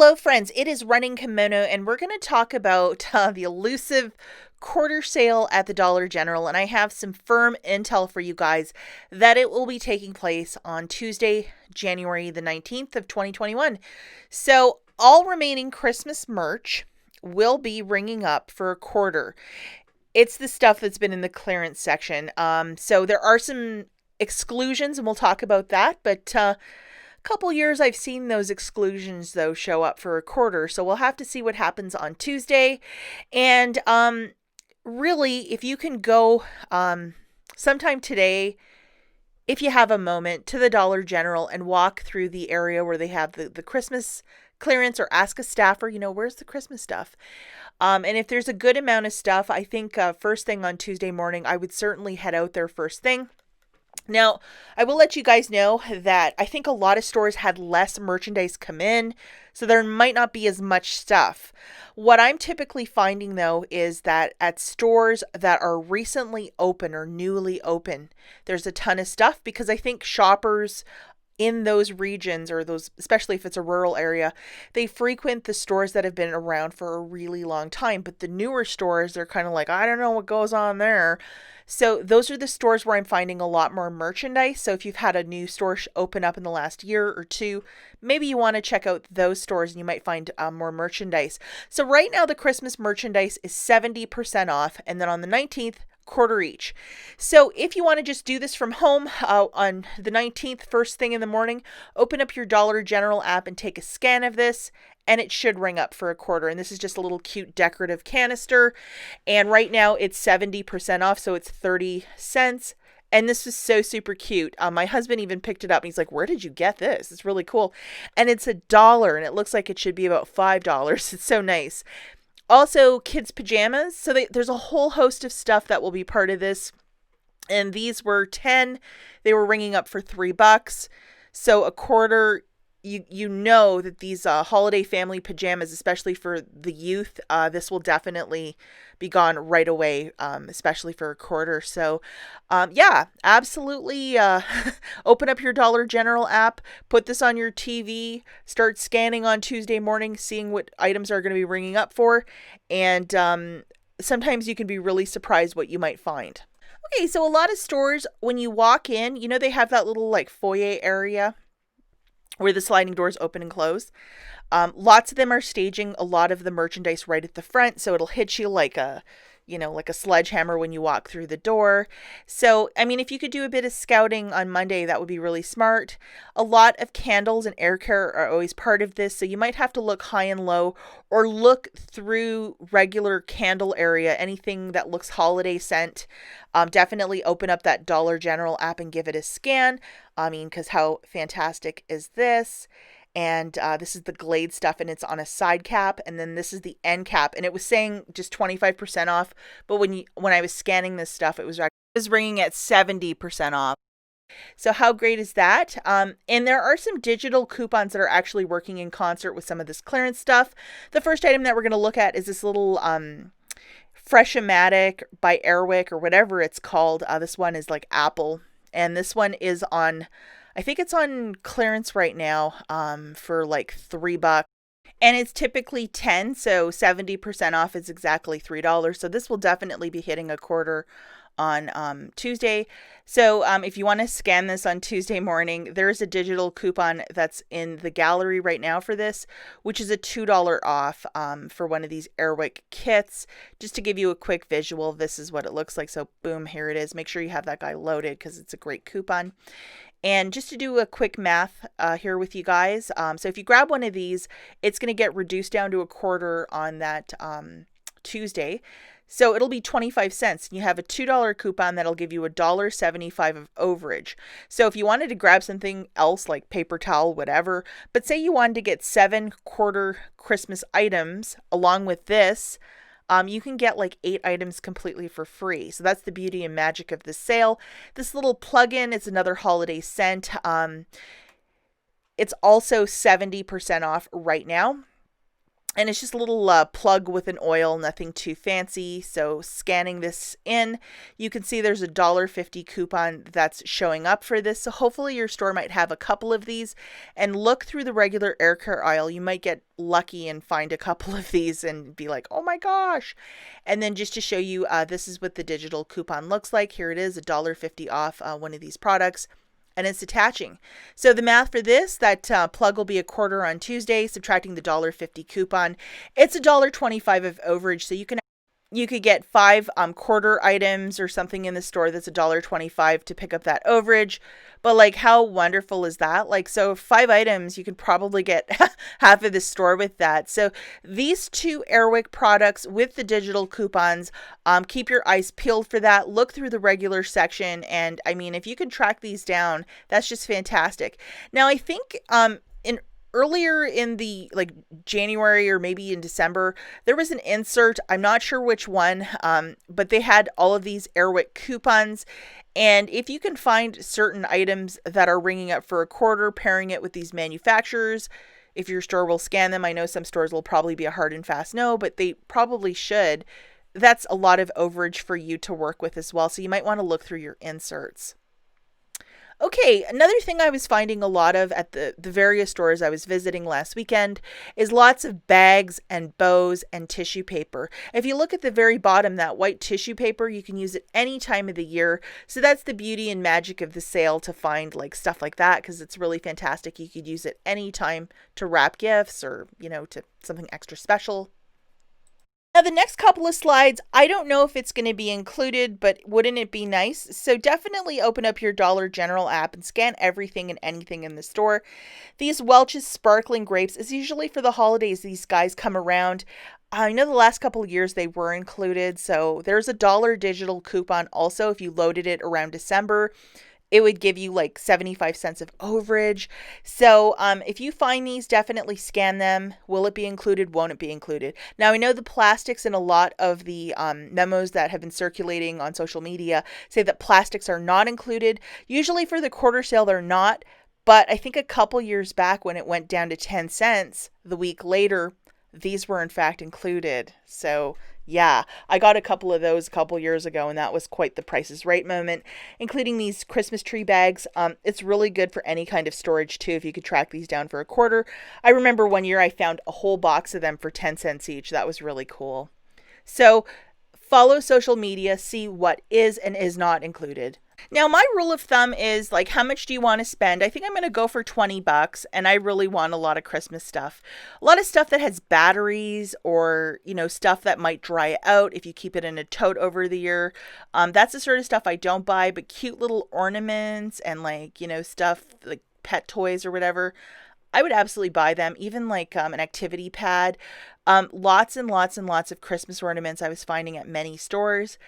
Hello, friends. It is Running Kimono, and we're going to talk about the elusive quarter sale at the Dollar General. And I have some firm intel for you guys that it will be taking place on Tuesday, January the 19th of 2021. So, all remaining Christmas merch will be ringing up for a quarter. It's the stuff that's been in the clearance section. So, there are some exclusions, and we'll talk about that. But couple years I've seen those exclusions though show up for a quarter, so we'll have to see what happens on Tuesday. And really, if you can go sometime today, if you have a moment, to the Dollar General and walk through the area where they have the Christmas clearance, or ask a staffer, where's the Christmas stuff? And if there's a good amount of stuff, I think first thing on Tuesday morning, I would certainly head out there first thing. Now, I will let you guys know that I think a lot of stores had less merchandise come in, so there might not be as much stuff. What I'm typically finding, though, is that at stores that are recently open or newly open, there's a ton of stuff, because I think shoppers in those regions, or those, especially if it's a rural area, they frequent the stores that have been around for a really long time. But the newer stores, they're kind of like, I don't know what goes on there. So those are the stores where I'm finding a lot more merchandise. So if you've had a new store open up in the last year or two, maybe you want to check out those stores and you might find more merchandise. So right now the Christmas merchandise is 70% off. And then on the 19th, quarter each. So if you want to just do this from home on the 19th, first thing in the morning, open up your Dollar General app and take a scan of this, and it should ring up for a quarter. And this is just a little cute decorative canister. And right now it's 70% off, so it's 30 cents. And this is so super cute. My husband even picked it up and he's like, where did you get this? It's really cool. And it's $1 and it looks like it should be about $5. It's so nice. Also, kids' pajamas. So there's a whole host of stuff that will be part of this. And these were 10. They were ringing up for $3. So a quarter, you know that these holiday family pajamas, especially for the youth, this will definitely be gone right away, especially for a quarter. So yeah, absolutely open up your Dollar General app, put this on your TV, start scanning on Tuesday morning, seeing what items are going to be ringing up for, and sometimes you can be really surprised what you might find. Okay, so a lot of stores, when you walk in, they have that little like foyer area where the sliding doors open and close. Lots of them are staging a lot of the merchandise right at the front, so it'll hit you like a sledgehammer when you walk through the door. So, I mean, if you could do a bit of scouting on Monday, that would be really smart. A lot of candles and air care are always part of this, so you might have to look high and low, or look through regular candle area, anything that looks holiday scent. Definitely open up that Dollar General app and give it a scan. I mean, because how fantastic is this? And this is the Glade stuff, and it's on a side cap, and then this is the end cap, and it was saying just 25% off, but when I was scanning this stuff, it was ringing at 70% off. So how great is that? And there are some digital coupons that are actually working in concert with some of this clearance stuff. The first item that we're going to look at is this little Fresh-O-Matic by Airwick, or whatever it's called. This one is like Apple, and this one is on, I think it's on clearance right now for like $3. And it's typically 10, so 70% off is exactly $3. So this will definitely be hitting a quarter on Tuesday. So if you want to scan this on Tuesday morning, there's a digital coupon that's in the gallery right now for this, which is a $2 off for one of these Airwick kits. Just to give you a quick visual, this is what it looks like. So boom, here it is. Make sure you have that guy loaded because it's a great coupon. And just to do a quick math here with you guys, so if you grab one of these, it's going to get reduced down to a quarter on that Tuesday. So it'll be 25 cents. You have a $2 coupon that'll give you $1.75 of overage. So if you wanted to grab something else like paper towel, whatever, but say you wanted to get 7 quarter Christmas items along with this, you can get like 8 items completely for free. So that's the beauty and magic of this sale. This little plug-in is another holiday scent. It's also 70% off right now. And it's just a little plug with an oil, nothing too fancy. So scanning this in, you can see there's a $1.50 coupon that's showing up for this. So hopefully your store might have a couple of these. And look through the regular air care aisle. You might get lucky and find a couple of these and be like, oh my gosh. And then just to show you, this is what the digital coupon looks like. Here it is, $1.50 off one of these products. And it's attaching. So the math for this, that plug will be a quarter on Tuesday, subtracting the $1.50 coupon. It's $1.25 of overage, so you could get 5 quarter items or something in the store that's $1.25 to pick up that overage. But like, how wonderful is that? Like, so 5 items, you could probably get half of the store with that. So these 2 Airwick products with the digital coupons, keep your eyes peeled for that. Look through the regular section. And I mean, if you can track these down, that's just fantastic. Now, I think in earlier in the like January or maybe in December, there was an insert. I'm not sure which one, but they had all of these Airwick coupons. And if you can find certain items that are ringing up for a quarter, pairing it with these manufacturers, if your store will scan them, I know some stores will probably be a hard and fast no, but they probably should. That's a lot of overage for you to work with as well. So you might want to look through your inserts. Okay, another thing I was finding a lot of at the various stores I was visiting last weekend is lots of bags and bows and tissue paper. If you look at the very bottom, that white tissue paper, you can use it any time of the year. So that's the beauty and magic of the sale, to find like stuff like that, because it's really fantastic. You could use it any time to wrap gifts or, to something extra special. Now, the next couple of slides, I don't know if it's going to be included, but wouldn't it be nice? So definitely open up your Dollar General app and scan everything and anything in the store. These Welch's Sparkling Grapes is usually for the holidays. These guys come around. I know the last couple of years they were included. So there's a $1 digital coupon also if you loaded it around December. It would give you like 75 cents of overage. So if you find these, definitely scan them. Will it be included? Won't it be included? Now, I know the plastics in a lot of the memos that have been circulating on social media say that plastics are not included. Usually for the quarter sale, they're not. But I think a couple years back when it went down to 10 cents, the week later, these were in fact included. So yeah, I got a couple of those a couple years ago, and that was quite the Price is Right moment, including these Christmas tree bags. It's really good for any kind of storage too, if you could track these down for a quarter. I remember one year I found a whole box of them for 10 cents each. That was really cool. So follow social media, see what is and is not included. Now, my rule of thumb is like, how much do you want to spend? I think I'm going to go for $20, and I really want a lot of Christmas stuff. A lot of stuff that has batteries or, stuff that might dry out if you keep it in a tote over the year. That's the sort of stuff I don't buy, but cute little ornaments and stuff like pet toys or whatever, I would absolutely buy them. Even like an activity pad. Lots and lots and lots of Christmas ornaments I was finding at many stores.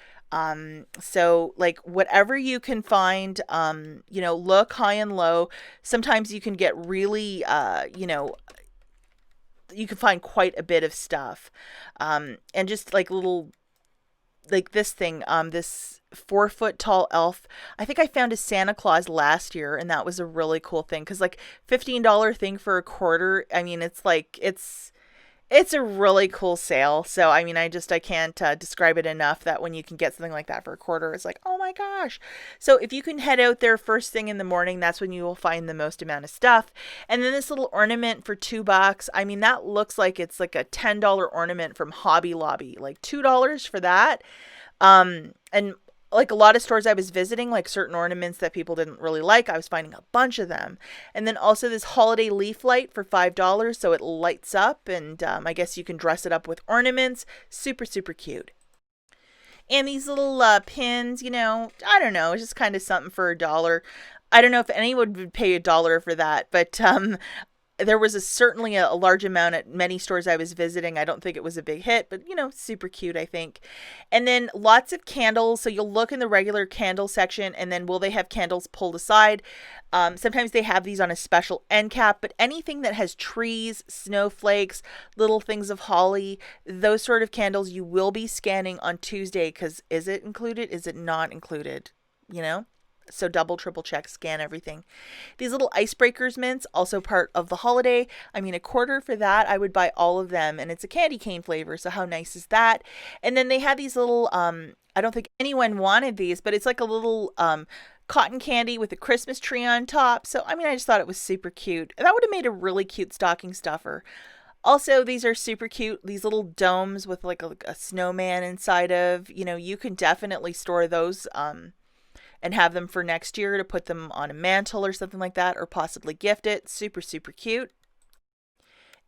So like whatever you can find, look high and low. Sometimes you can get really, you can find quite a bit of stuff. And just like little, like this thing, this 4-foot tall elf. I think I found a Santa Claus last year, and that was a really cool thing. 'Cause like $15 thing for a quarter. I mean, it's a really cool sale. So, I mean, I can't describe it enough that when you can get something like that for a quarter, it's like, oh my gosh. So if you can head out there first thing in the morning, that's when you will find the most amount of stuff. And then this little ornament for $2. I mean, that looks like it's like a $10 ornament from Hobby Lobby, like $2 for that. And like a lot of stores I was visiting, like certain ornaments that people didn't really like, I was finding a bunch of them. And then also this holiday leaf light for $5, so it lights up, and I guess you can dress it up with ornaments. Super, super cute. And these little pins, I don't know, it's just kind of something for $1. I don't know if anyone would pay $1 for that, but there was certainly a large amount at many stores I was visiting. I don't think it was a big hit, but super cute, I think. And then lots of candles. So you'll look in the regular candle section, and then will they have candles pulled aside? Sometimes they have these on a special end cap, but anything that has trees, snowflakes, little things of holly, those sort of candles you will be scanning on Tuesday, because is it included? Is it not included? So double, triple check, scan everything. These little icebreakers mints, also part of the holiday. I mean, a quarter for that, I would buy all of them. And it's a candy cane flavor, so how nice is that? And then they had these little, I don't think anyone wanted these, but it's like a little cotton candy with a Christmas tree on top. So, I mean, I just thought it was super cute. That would have made a really cute stocking stuffer. Also, these are super cute. These little domes with like a snowman inside of, you can definitely store those and have them for next year to put them on a mantle or something like that, or possibly gift it. Super, super cute.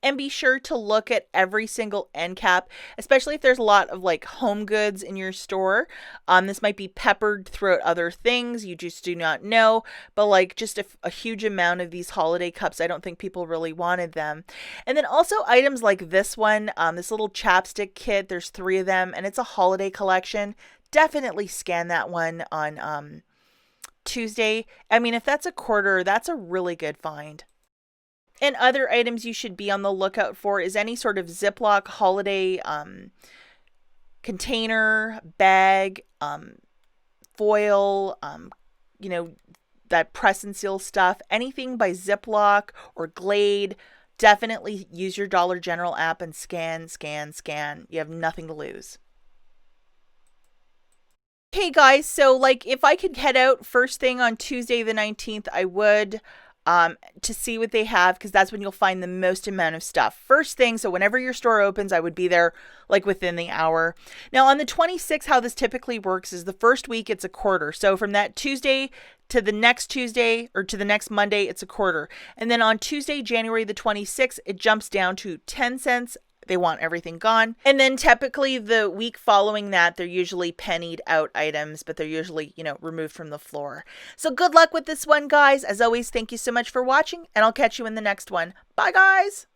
And be sure to look at every single end cap, especially if there's a lot of like home goods in your store. This might be peppered throughout other things. You just do not know. But like just a huge amount of these holiday cups, I don't think people really wanted them. And then also items like this one, this little chapstick kit. There's 3 of them, and it's a holiday collection. Definitely scan that one on Tuesday. I mean, if that's a quarter, that's a really good find. And other items you should be on the lookout for is any sort of Ziploc holiday container, bag, foil, that press and seal stuff. Anything by Ziploc or Glade. Definitely use your Dollar General app and scan, scan, scan. You have nothing to lose. Okay, guys, so like if I could head out first thing on Tuesday the 19th, I would to see what they have, because that's when you'll find the most amount of stuff. First thing, so whenever your store opens, I would be there like within the hour. Now on the 26th, how this typically works is the first week it's a quarter. So from that Tuesday to the next Tuesday or to the next Monday, it's a quarter. And then on Tuesday, January the 26th, it jumps down to 10 cents. They want everything gone. And then typically the week following that, they're usually pennied out items, but they're usually, removed from the floor. So good luck with this one, guys. As always, thank you so much for watching, and I'll catch you in the next one. Bye, guys.